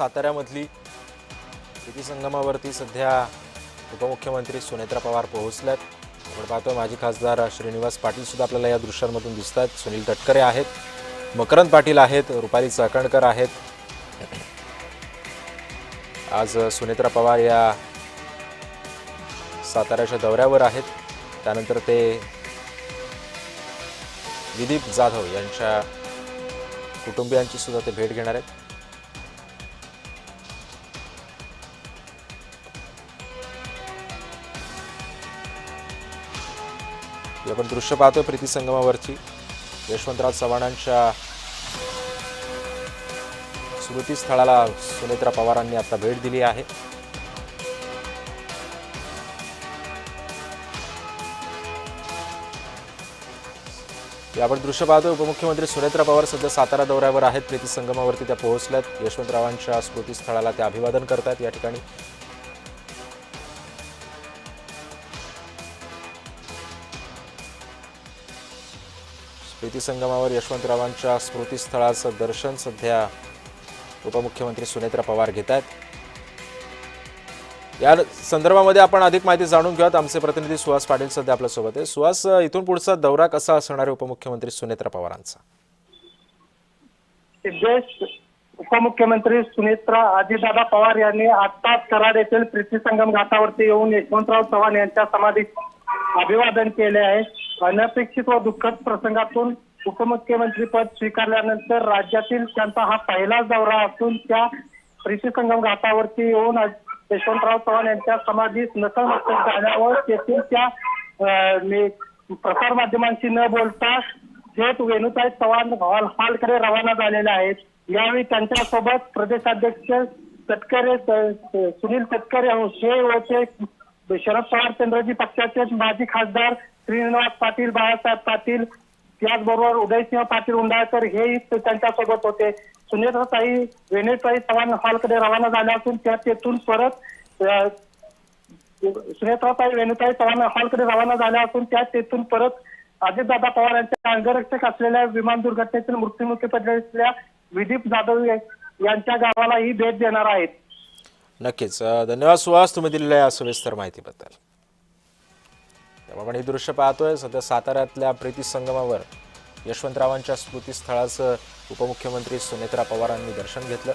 साताऱ्यामधली प्रीती संगमावरती सध्या उपमुख्यमंत्री सुनेत्रा पवार पोहोचल्यात। आपण पाहतोय माजी खासदार श्रीनिवास पाटील सुद्धा आपल्याला या दृश्यांमधून दिसतात। सुनील तटकरे आहेत, मकरंद पाटील आहेत, रुपाली चाकणकर आहेत। आज सुनेत्रा पवार या साताऱ्याच्या दौऱ्यावर आहेत। त्यानंतर ते विदीप जाधव यांच्या कुटुंबियांची सुद्धा ते भेट घेणार आहेत। आपण दृश्य पाहतोय प्रीती संगमावरची यशवंतराव चव्हाणांच्या स्मृतीस्थळाला सुनेत्रा पवारांनी आता भेट दिली आहे। आपण दृश्य पाहतोय उपमुख्यमंत्री सुनेत्रा पवार सध्या सातारा दौऱ्यावर आहेत। प्रीती संगमावरती त्या पोहोचल्यात। यशवंतरावांच्या स्मृतीस्थळाला ते अभिवादन करतात। या ठिकाणी प्रीती संगमावर यशवंतरावांच्या स्मृतीस्थळाचं दर्शन सध्या उपमुख्यमंत्री सुनेत्रा पवार घेत आहेत। या संदर्भामध्ये आपण अधिक माहिती जाणून घेऊयात। आमचे प्रतिनिधी सुहास पाटील सध्या आपल्या सोबत आहे। सुहास, इथून पुढचा दौरा कसा असणार आहे उपमुख्यमंत्री सुनेत्रा पवारांचा? सिद्धेश, उपमुख्यमंत्री सुनेत्रा अजितदादा पवार यांनी आत्ताच कराड येथील प्रीती संगम घाटावरती येऊन यशवंतराव चव्हाण यांच्या समाधीस अभिवादन केले आहे। अनपेक्षित व दुःखद प्रसंगातून उपमुख्यमंत्री पद स्वीकारल्यानंतर राज्यातील त्यांचा हा पहिलाच दौरा असून त्या प्रीती संगम घाटावरती येऊन यशवंतराव चव्हाण यांच्या समाधीस नतमस्तक झाल्यावर तेथील त्या प्रसार माध्यमांशी न बोलता थेट वेणुताई चव्हाण हॉलकडे रवाना झालेले आहेत। यावेळी त्यांच्यासोबत प्रदेशाध्यक्ष तटकरे सुनील तटकरे हे होते, शरद पवार केंद्राची पक्षाचे माजी खासदार श्रीनिवास पाटील, बाळासाहेब पाटील, त्याचबरोबर उदयसिंह पाटील उंडाळकर हेही त्यांच्यासोबत होते। सुनेत्राताई वेणुताई चव्हाण हॉलकडे रवाना झाल्या असून त्या तेथून परत सुनेत्राताई वेणुताई चव्हाण हॉलकडे रवाना झाल्या असून त्या तेथून परत अजितदादा पवार यांच्या अंगरक्षक असलेल्या विमान दुर्घटनेतील मृत्युमुखी पडलेल्या विदीप जाधव यांच्या गावाला ही भेट देणार आहेत। नक्कीच, धन्यवाद सुहास, तुम्ही दिलेल्या या सविस्तर माहितीबद्दल। आपण हे दृश्य पाहतोय सध्या साताऱ्यातल्या प्रीती संगमावर यशवंतरावांच्या स्मृतीस्थळाचं उपमुख्यमंत्री सुनेत्रा पवारांनी दर्शन घेतलं।